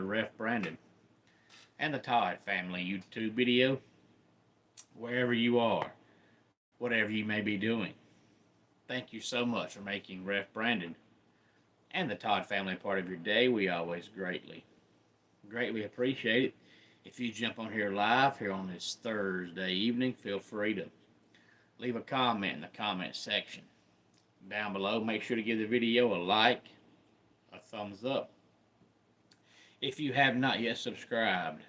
Ref Brandon and the Todd Family YouTube video, wherever you are, whatever you may be doing. Thank you so much for making Ref Brandon and the Todd Family part of your day. We always greatly appreciate it. If you jump on here live here on this Thursday evening, feel free to leave a comment in the comment section down below. Make sure to give the video a like, a thumbs up. If you have not yet subscribed,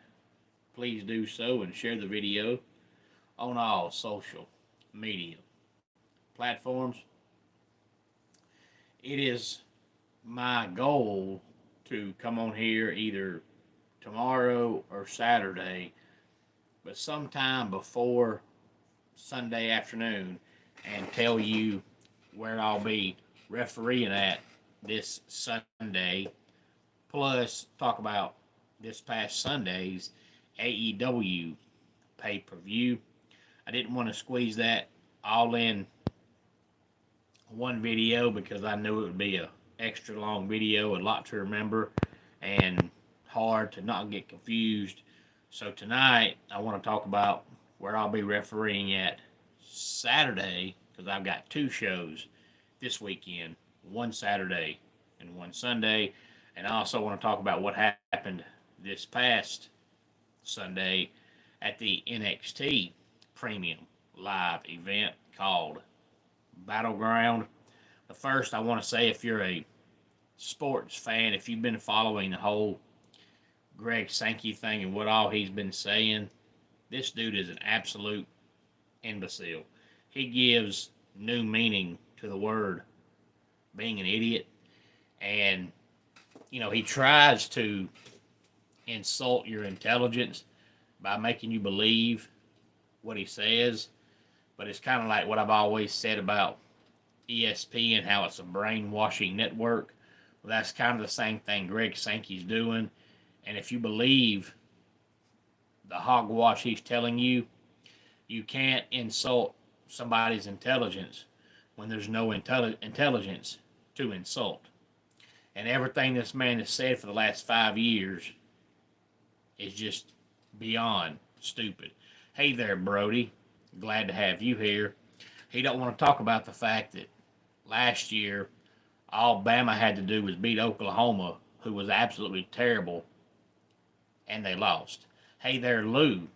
please do so and share the video on all social media platforms. It is my goal to come on here either tomorrow or Saturday, but sometime before Sunday afternoon, and tell you where I'll be refereeing at this Sunday, plus talk about this past Sunday's AEW pay-per-view. I didn't want to squeeze that all in one video because I knew it would be a extra long video, a lot to remember, and hard to not get confused. So tonight, I want to talk about where I'll be refereeing at Saturday, because I've got two shows this weekend, one Saturday and one Sunday. And I also want to talk about what happened this past Sunday at the NXT Premium Live event called Battleground. But first, I want to say, if you're a sports fan, if you've been following the whole Greg Sankey thing and what all he's been saying, this dude is an absolute imbecile. He gives new meaning to the word being an idiot. And, he tries to insult your intelligence by making you believe what he says. But it's kind of like what I've always said about ESPN, how it's a brainwashing network. Well, that's kind of the same thing Greg Sankey's doing. And if you believe the hogwash he's telling you, you can't insult somebody's intelligence when there's no intelligence to insult. And everything this man has said for the last 5 years is just beyond stupid. Hey there, Brody. Glad to have you here. He don't want to talk about the fact that last year all Bama had to do was beat Oklahoma, who was absolutely terrible, and they lost. Hey there, Lou.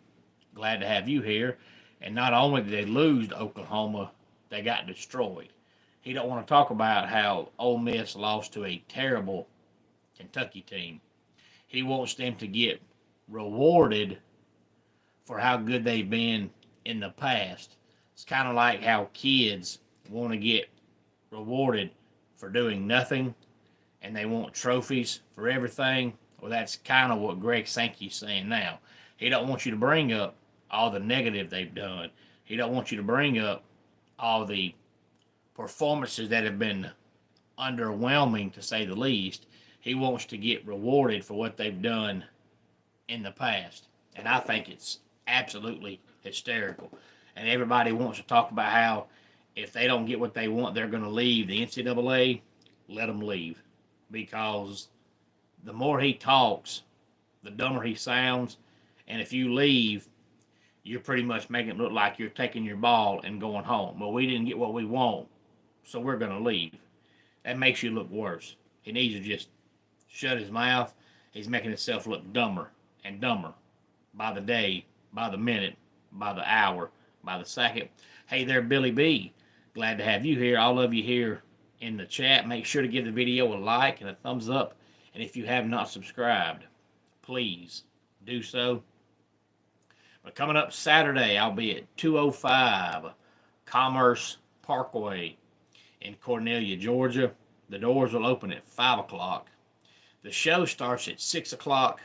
Glad to have you here. And not only did they lose to Oklahoma, they got destroyed. He don't want to talk about how Ole Miss lost to a terrible Kentucky team. He wants them to get rewarded for how good they've been in the past. It's kind of like how kids want to get rewarded for doing nothing, and they want trophies for everything. Well, that's kind of what Greg Sankey's saying now. He don't want you to bring up all the negative they've done. He don't want you to bring up all the performances that have been underwhelming, to say the least. He wants to get rewarded for what they've done in the past. And I think it's absolutely hysterical. And everybody wants to talk about how if they don't get what they want, they're going to leave the NCAA. Let them leave. Because the more he talks, the dumber he sounds. And if you leave, you're pretty much making it look like you're taking your ball and going home. Well, we didn't get what we want, so we're going to leave. That makes you look worse. He needs to just shut his mouth. He's making himself look dumber and dumber by the day, by the minute, by the hour, by the second. Hey there, Billy B. Glad to have you here. All of you here in the chat. Make sure to give the video a like and a thumbs up. And if you have not subscribed, please do so. But coming up Saturday, I'll be at 205 Commerce Parkway in Cornelia, Georgia. The doors will open at 5 o'clock. The show starts at 6 o'clock,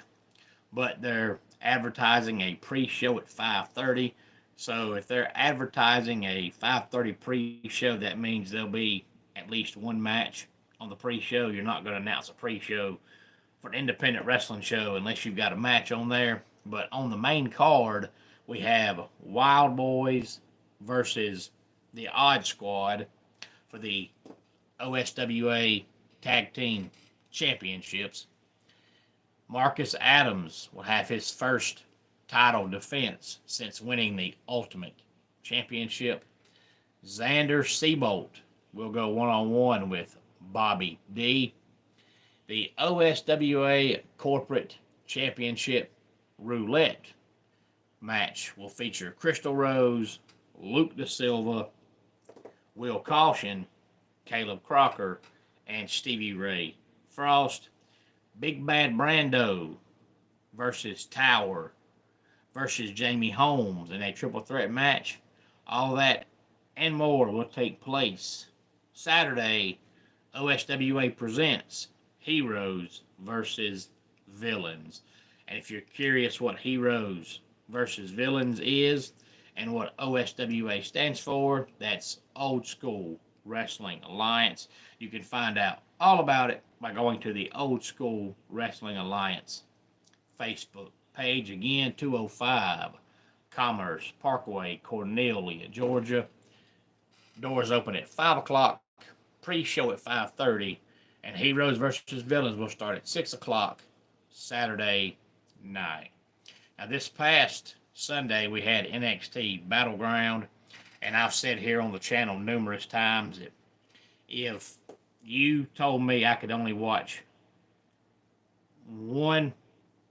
but they're advertising a pre-show at 5:30. So if they're advertising a 5:30 pre-show, that means there'll be at least one match on the pre-show. You're not going to announce a pre-show for an independent wrestling show unless you've got a match on there. But on the main card, we have Wild Boys versus the Odd Squad for the OSWA Tag Team Championships. Marcus Adams will have his first title defense since winning the Ultimate Championship. Xander Seabolt will go one-on-one with Bobby D. The OSWA Corporate Championship Roulette match will feature Crystal Rose, Luke Da Silva, Will Caution, Caleb Crocker, and Stevie Ray Frost. Big Bad Brando versus Tower versus Jamie Holmes in a triple threat match. All that and more will take place Saturday. OSWA presents Heroes versus Villains. And if you're curious what Heroes versus Villains is and what OSWA stands for, that's Old School Wrestling Alliance. You can find out all about it by going to the Old School Wrestling Alliance Facebook page. Again, 205 Commerce Parkway, Cornelia, Georgia. Doors open at 5 o'clock, pre-show at 5:30, and Heroes versus Villains will start at 6 o'clock Saturday night. Now, this past Sunday, we had NXT Battleground, and I've said here on the channel numerous times that if you told me I could only watch one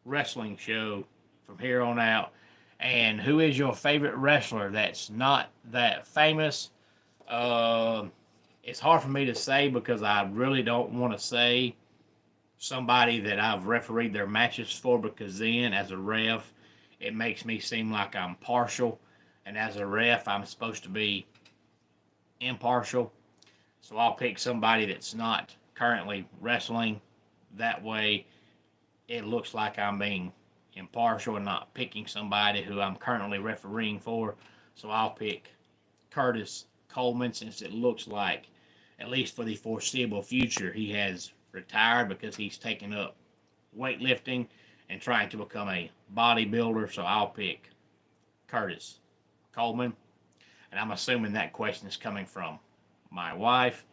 wrestling show from here on out, and who is your favorite wrestler that's not that famous, it's hard for me to say because I really don't want to say somebody that I've refereed their matches for, because then as a ref it makes me seem like I'm partial, and as a ref I'm supposed to be impartial. So I'll pick somebody that's not currently wrestling. That way it looks like I'm being impartial and not picking somebody who I'm currently refereeing for. So I'll pick Curtis Coleman, since it looks like, at least for the foreseeable future, he has retired because he's taken up weightlifting and trying to become a bodybuilder. So I'll pick Curtis Coleman. And I'm assuming that question is coming from my wife.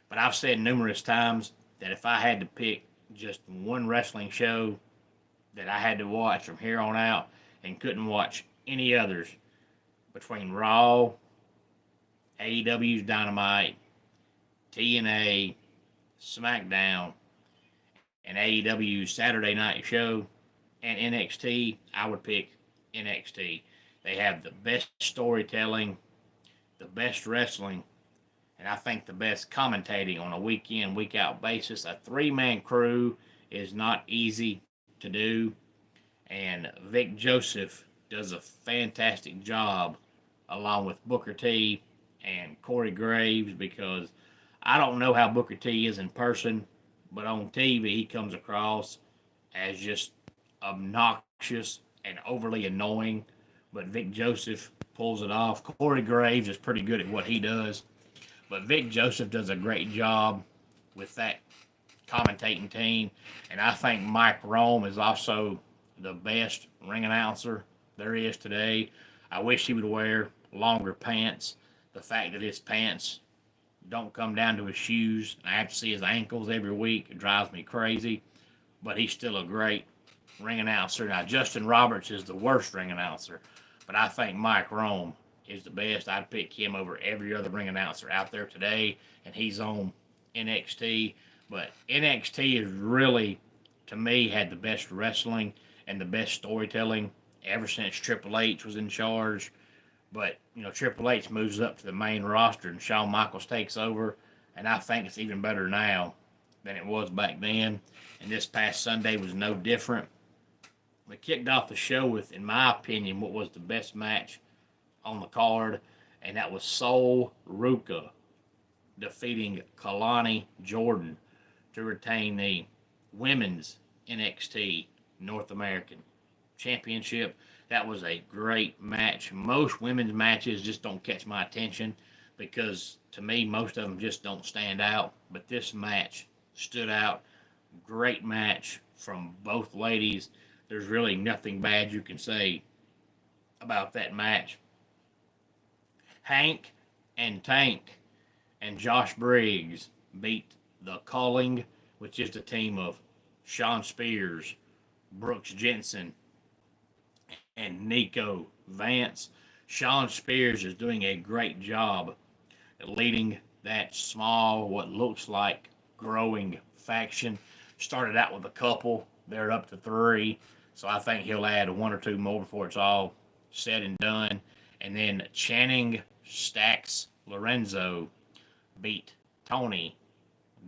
But I've said numerous times that if I had to pick just one wrestling show that I had to watch from here on out and couldn't watch any others between Raw, AEW's Dynamite, TNA, SmackDown, and AEW's Saturday Night Show, and NXT, I would pick NXT. They have the best storytelling, the best wrestling, and I think the best commentating on a week in, week out basis. A three-man crew is not easy to do, and Vic Joseph does a fantastic job along with Booker T and Corey Graves, because I don't know how Booker T is in person, but on TV he comes across as just obnoxious and overly annoying. But Vic Joseph pulls it off. Corey Graves is pretty good at what he does, but Vic Joseph does a great job with that commentating team. And I think Mike Rome is also the best ring announcer there is today. I wish he would wear longer pants. The fact that his pants don't come down to his shoes, and I have to see his ankles every week, it drives me crazy. But he's still a great ring announcer. Now, Justin Roberts is the worst ring announcer, but I think Mike Rome is the best. I'd pick him over every other ring announcer out there today, and he's on NXT. But NXT is really, to me, had the best wrestling and the best storytelling ever since Triple H was in charge. But, you know, Triple H moves up to the main roster and Shawn Michaels takes over, and I think it's even better now than it was back then. And this past Sunday was no different. We kicked off the show with, in my opinion, what was the best match on the card, and that was Sol Ruka defeating Kalani Jordan to retain the Women's NXT North American Championship. That was a great match. Most women's matches just don't catch my attention because, to me, most of them just don't stand out. But this match stood out. Great match from both ladies. There's really nothing bad you can say about that match. Hank and Tank and Josh Briggs beat the Calling, which is the team of Sean Spears, Brooks Jensen, and Nico Vance. Sean Spears is doing a great job at leading that small, what looks like growing faction. Started out with a couple, they're up to three. So I think he'll add one or two more before it's all said and done. And then Channing Stacks Lorenzo beat Tony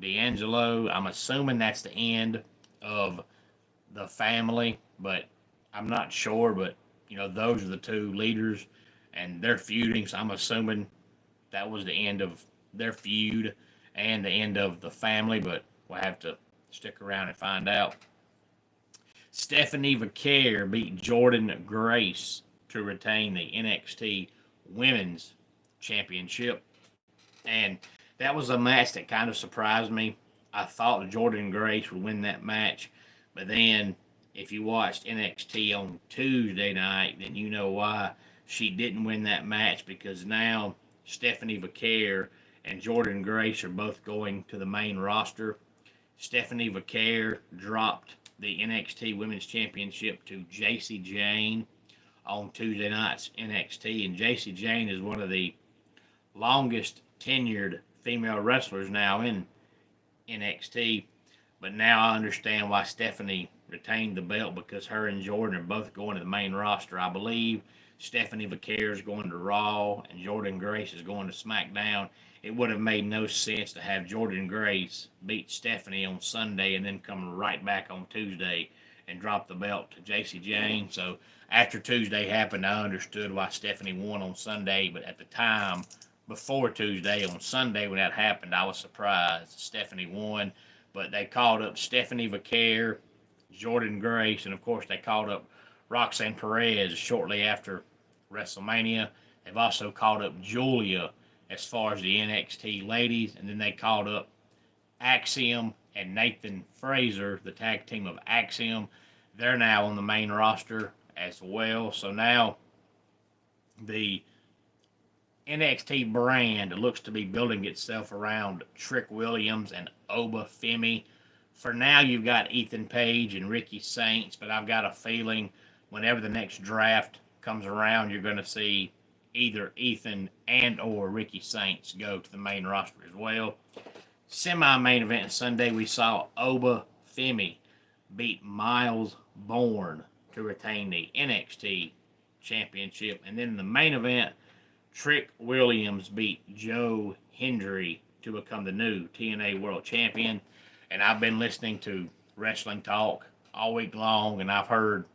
D'Angelo. I'm assuming that's the end of the family, but I'm not sure. But those are the two leaders, and they're feuding. So I'm assuming that was the end of their feud and the end of the family. But we'll have to stick around and find out. Stephanie Vaquer beat Jordan Grace to retain the NXT Women's Championship. And that was a match that kind of surprised me. I thought Jordan Grace would win that match, but then if you watched NXT on Tuesday night, then you know why she didn't win that match, because now Stephanie Vaquer and Jordan Grace are both going to the main roster. Stephanie Vaquer dropped the NXT Women's Championship to Jacy Jayne on Tuesday night's NXT, and Jacy Jayne is one of the longest tenured female wrestlers now in NXT. But now I understand why Stephanie retained the belt, because her and Jordan are both going to the main roster. I believe Stephanie Vaquer is going to Raw and Jordan Grace is going to SmackDown. It would have made no sense to have Jordan Grace beat Stephanie on Sunday and then come right back on Tuesday and drop the belt to Jacy Jayne. So after Tuesday happened, I understood why Stephanie won on Sunday. But at the time, before Tuesday, on Sunday when that happened, I was surprised Stephanie won. But they called up Stephanie Vaquer, Jordan Grace, and of course they called up Roxanne Perez shortly after WrestleMania. They've also called up Julia as far as the NXT ladies, and then they called up Axiom and Nathan Fraser, the tag team of Axiom. They're now on the main roster as well. So now the NXT brand looks to be building itself around Trick Williams and Oba Femi. For now, you've got Ethan Page and Ricky Saints, but I've got a feeling whenever the next draft comes around, you're going to see either Ethan and or Ricky Saints go to the main roster as well. Semi-main event Sunday, we saw Oba Femi beat Miles Bourne to retain the NXT Championship. And then in the main event, Trick Williams beat Joe Hendry to become the new TNA World Champion. And I've been listening to Wrestling Talk all week long, and I've heard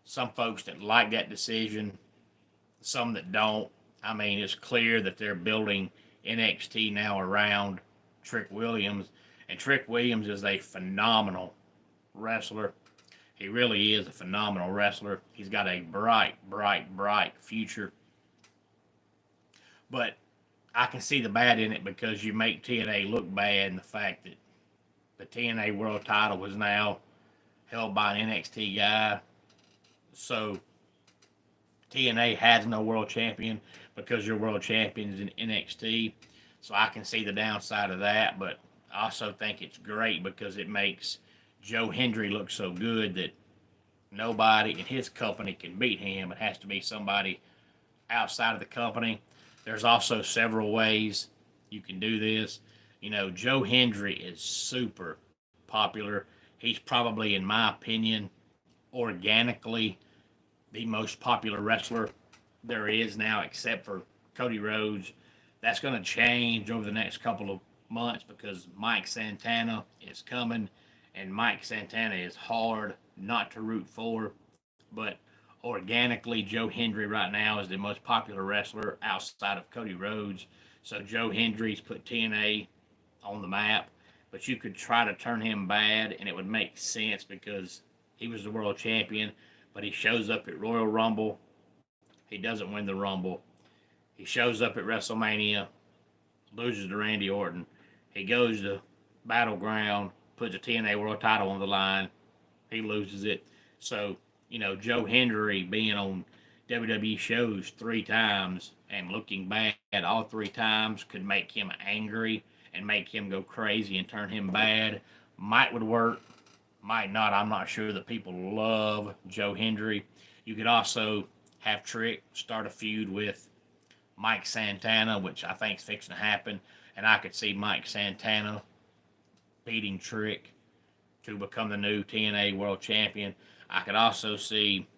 some folks that like that decision, some that don't. I mean, it's clear that they're building NXT now around Trick Williams, and Trick Williams is a phenomenal wrestler. He really is a phenomenal wrestler. He's got a bright, bright, bright future. But I can see the bad in it, because you make TNA look bad in the fact that the TNA World title was now held by an NXT guy. So TNA has no world champion because your world champion is in NXT. So I can see the downside of that, but I also think it's great because it makes Joe Hendry look so good that nobody in his company can beat him. It has to be somebody outside of the company. There's also several ways you can do this. Joe Hendry is super popular. He's probably, in my opinion, organically the most popular wrestler there is now, except for Cody Rhodes. That's going to change over the next couple of months because Mike Santana is coming, and Mike Santana is hard not to root for. But organically, Joe Hendry right now is the most popular wrestler outside of Cody Rhodes. So Joe Hendry's put TNA on the map, but you could try to turn him bad, and it would make sense because he was the world champion, but he shows up at Royal Rumble. He doesn't win the Rumble. He shows up at WrestleMania, loses to Randy Orton. He goes to Battleground, puts a TNA World title on the line. He loses it. So, Joe Hendry being on WWE shows 3 times and looking bad all 3 times could make him angry and make him go crazy and turn him bad. Might would work Might not. I'm not sure. The people love Joe Hendry. You could also have Trick start a feud with Mike Santana, which I think is fixing to happen. And I could see Mike Santana beating Trick to become the new TNA World Champion. I could also see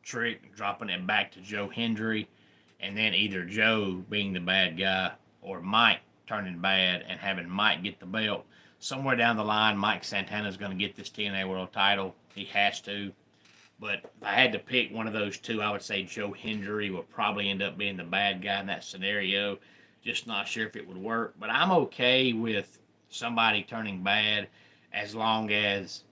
Trick dropping it back to Joe Hendry, and then either Joe being the bad guy or Mike turning bad and having Mike get the belt. Somewhere down the line, Mike Santana is going to get this TNA World title. He has to. But if I had to pick one of those two, I would say Joe Hendry will probably end up being the bad guy in that scenario. Just not sure if it would work. But I'm okay with somebody turning bad as long as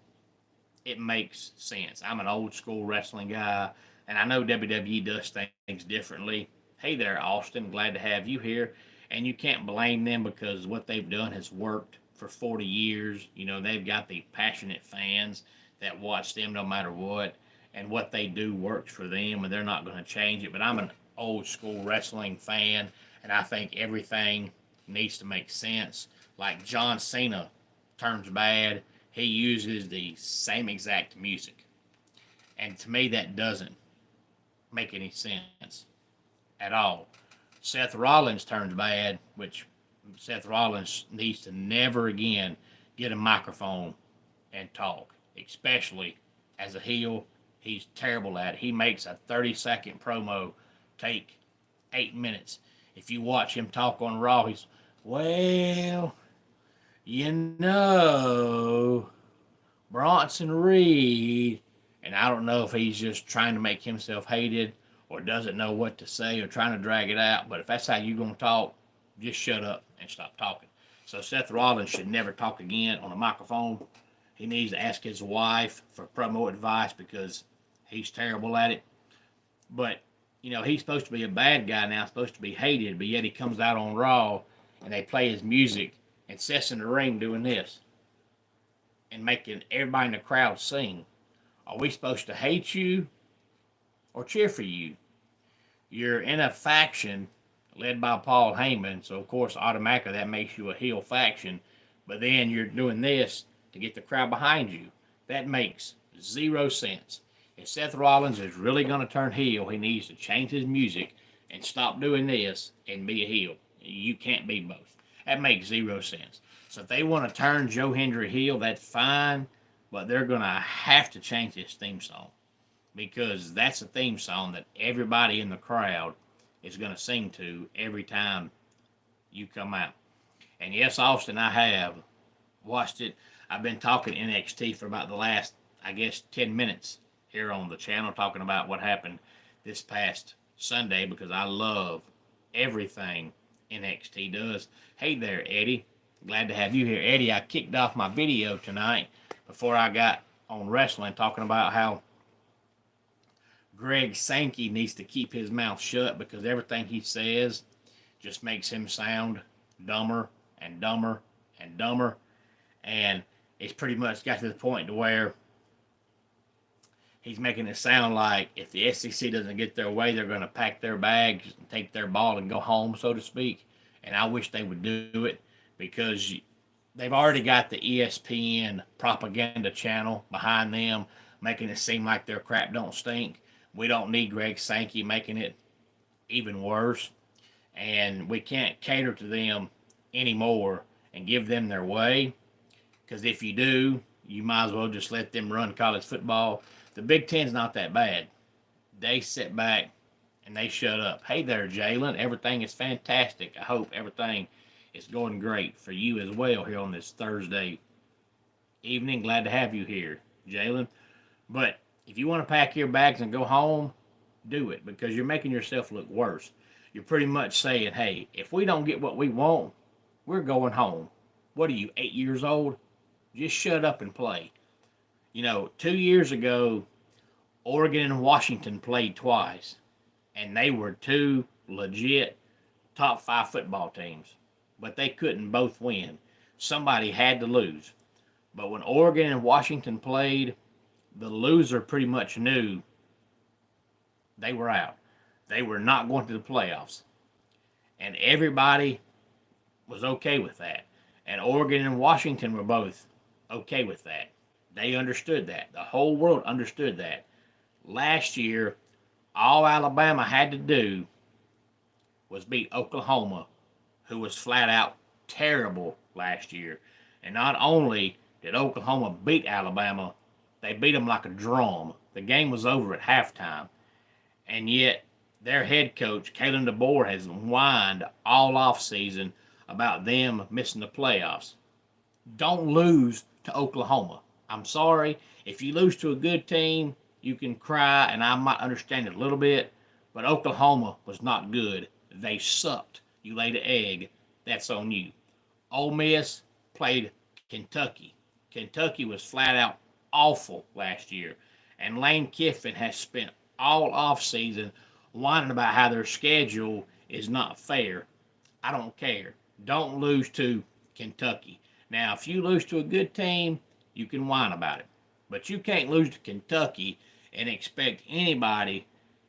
it makes sense. I'm an old school wrestling guy, and I know WWE does things differently. Hey there, Austin. Glad to have you here. And you can't blame them because what they've done has worked for 40 years. You know, they've got the passionate fans that watch them no matter what, and what they do works for them, and they're not going to change it. But I'm an old school wrestling fan, and I think everything needs to make sense. Like John Cena turns bad, he uses the same exact music. And to me, that doesn't make any sense at all. Seth Rollins turns bad, which Seth Rollins needs to never again get a microphone and talk, especially as a heel. He's terrible at it. He makes a 30-second promo take 8 minutes. If you watch him talk on Raw, he's, well, you know, Bronson Reed, and I don't know if he's just trying to make himself hated or doesn't know what to say or trying to drag it out, but if that's how you're going to talk, just shut up and stop talking. So Seth Rollins should never talk again on a microphone. He needs to ask his wife for promo advice because he's terrible at it. But, you know, he's supposed to be a bad guy now, supposed to be hated, but yet he comes out on Raw and they play his music and sits in the ring doing this and making everybody in the crowd sing. Are we supposed to hate you or cheer for you? You're in a faction led by Paul Heyman, so of course automatically that makes you a heel faction, but then you're doing this to get the crowd behind you. That makes zero sense. If Seth Rollins is really going to turn heel, he needs to change his music and stop doing this and be a heel. You can't be both. That makes zero sense. So if they want to turn Joe Hendry heel, that's fine, but they're going to have to change this theme song because that's a theme song that everybody in the crowd is going to sing to every time you come out. And yes, Austin, I have watched it. I've been talking NXT for about the last, I guess, 10 minutes here on the channel, talking about what happened this past Sunday because I love everything NXT does. Hey there, Eddie. Glad to have you here. Eddie, I kicked off my video tonight before I got on wrestling talking about how Greg Sankey needs to keep his mouth shut because everything he says just makes him sound dumber and dumber and dumber. And it's pretty much got to the point to where he's making it sound like if the SEC doesn't get their way, they're going to pack their bags and take their ball and go home, so to speak. And I wish they would do it because they've already got the ESPN propaganda channel behind them, making it seem like their crap don't stink. We don't need Greg Sankey making it even worse. And we can't cater to them anymore and give them their way. Because if you do, you might as well just let them run college football. The Big Ten's not that bad. They sit back and they shut up. Hey there, Jalen. Everything is fantastic. I hope everything is going great for you as well here on this Thursday evening. Glad to have you here, Jalen. But if you want to pack your bags and go home, do it because you're making yourself look worse. You're pretty much saying, hey, if we don't get what we want, we're going home. What are you, 8 years old? Just shut up and play. You know, 2 years ago, Oregon and Washington played twice, and they were two legit top 5 football teams, but they couldn't both win. Somebody had to lose. But when Oregon and Washington played, the loser pretty much knew they were out. They were not going to the playoffs. And everybody was okay with that. And Oregon and Washington were both okay with that. They understood that. The whole world understood that. Last year, all Alabama had to do was beat Oklahoma, who was flat out terrible last year. And not only did Oklahoma beat Alabama, they beat them like a drum. The game was over at halftime. And yet, their head coach, Kalen DeBoer, has whined all offseason about them missing the playoffs. Don't lose to Oklahoma. I'm sorry. If you lose to a good team, you can cry, and I might understand it a little bit, but Oklahoma was not good. They sucked. You laid an egg. That's on you. Ole Miss played Kentucky. Kentucky was flat out awful last year. And Lane Kiffin has spent all offseason whining about how their schedule is not fair. I don't care. Don't lose to Kentucky. Now, if you lose to a good team, you can whine about it. But you can't lose to Kentucky and expect anybody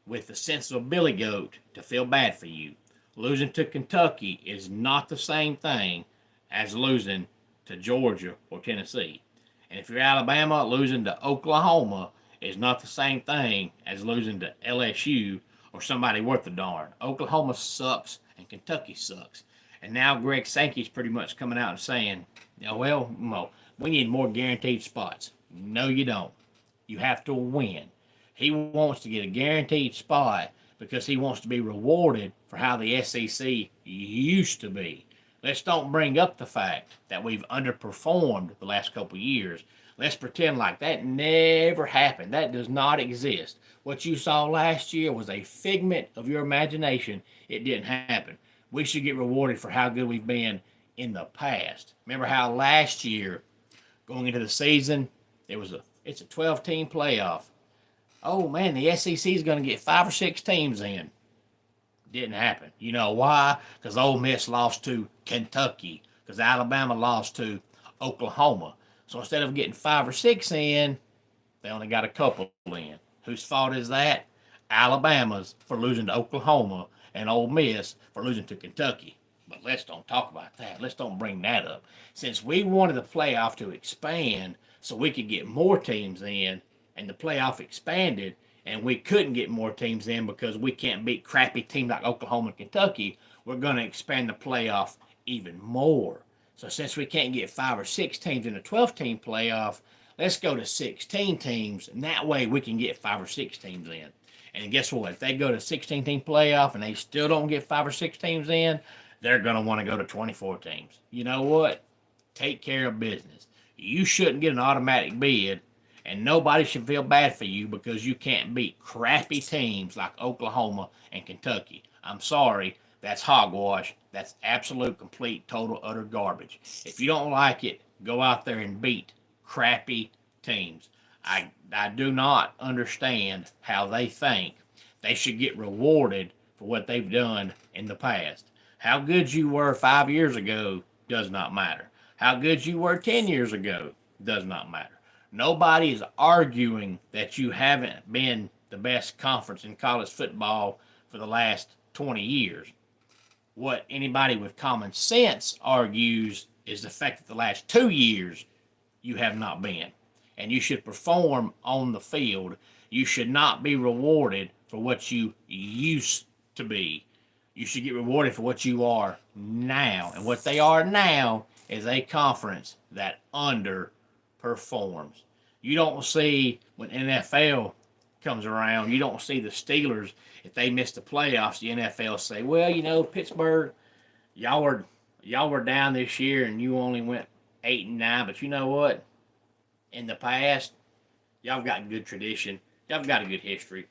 with the sense of a billy goat to feel bad for you. Losing to Kentucky is not the same thing as losing to Georgia or Tennessee. And if you're Alabama, losing to Oklahoma is not the same thing as losing to LSU or somebody worth a darn. Oklahoma sucks and Kentucky sucks. And now Greg Sankey's pretty much coming out and saying, well, we need more guaranteed spots. No, you don't. You have to win. He wants to get a guaranteed spot because he wants to be rewarded for how the SEC used to be. Let's don't bring up the fact that we've underperformed the last couple of years. Let's pretend like that never happened. That does not exist. What you saw last year was a figment of your imagination. It didn't happen. We should get rewarded for how good we've been in the past. Remember how last year, going into the season, it's a 12-team playoff. Oh man, the SEC is going to get 5 or 6 teams in. Didn't happen. You know why? Because Ole Miss lost to Kentucky. Because Alabama lost to Oklahoma. So instead of getting 5 or 6 in, they only got a couple in. Whose fault is that? Alabama's for losing to Oklahoma and Ole Miss for losing to Kentucky. But let's don't talk about that. Let's don't bring that up. Since we wanted the playoff to expand so we could get more teams in, and the playoff expanded, and we couldn't get more teams in because we can't beat crappy teams like Oklahoma and Kentucky, we're going to expand the playoff even more. So since we can't get 5 or 6 teams in a 12-team playoff, let's go to 16 teams, and that way we can get 5 or 6 teams in. And guess what? If they go to 16-team playoff and they still don't get 5 or 6 teams in, they're going to want to go to 24 teams. You know what? Take care of business. You shouldn't get an automatic bid, and nobody should feel bad for you because you can't beat crappy teams like Oklahoma and Kentucky. I'm sorry, that's hogwash. That's absolute, complete, total, utter garbage. If you don't like it, go out there and beat crappy teams. I do not understand how they think they should get rewarded for what they've done in the past. How good you were 5 years ago does not matter. How good you were 10 years ago does not matter. Nobody is arguing that you haven't been the best conference in college football for the last 20 years. What anybody with common sense argues is the fact that the last 2 years you have not been. And you should perform on the field. You should not be rewarded for what you used to be. You should get rewarded for what you are now. And what they are now is a conference that underperforms. You don't see, when NFL comes around, you don't see the Steelers, if they miss the playoffs, the NFL say, well, Pittsburgh, y'all were down this year and you only went 8-9, but you know what? In the past, y'all got good tradition. Y'all got a good history.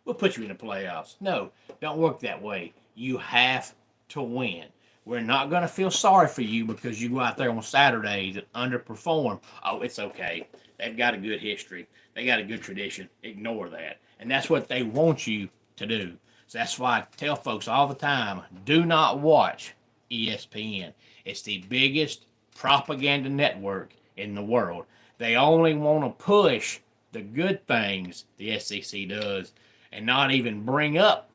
We'll put you in the playoffs. No, don't work that way. You have to win. We're not going to feel sorry for you because you go out there on Saturdays and underperform. Oh, it's okay. They've got a good history. They got a good tradition. Ignore that. And that's what they want you to do. So that's why I tell folks all the time, do not watch ESPN. It's the biggest propaganda network in the world. They only want to push the good things the SEC does and not even bring up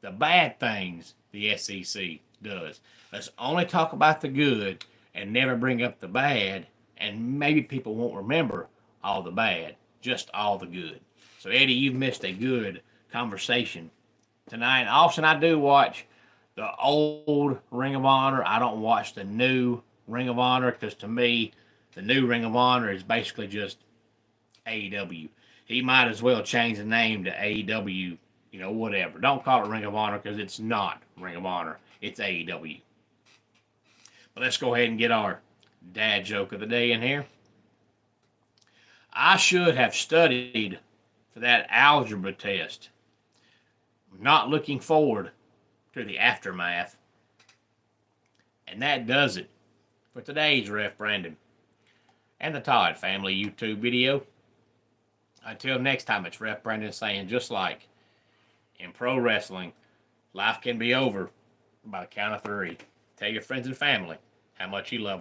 the bad things the SEC does. Let's only talk about the good and never bring up the bad, And maybe people won't remember all the bad, just all the good. So, Eddie, you've missed a good conversation tonight. Austin, I do watch the old Ring of Honor. I don't watch the new Ring of Honor because to me, the new Ring of Honor is basically just AEW. He might as well change the name to AEW, whatever. Don't call it Ring of Honor because it's not Ring of Honor. It's AEW. But let's go ahead and get our dad joke of the day in here. I should have studied for that algebra test. I'm not looking forward to the aftermath. And that does it for today's Ref Brandon and the Todd Family YouTube video. Until next time, it's Ref Brandon saying, just like in pro wrestling, life can be over by the count of 3. Tell your friends and family how much you love them.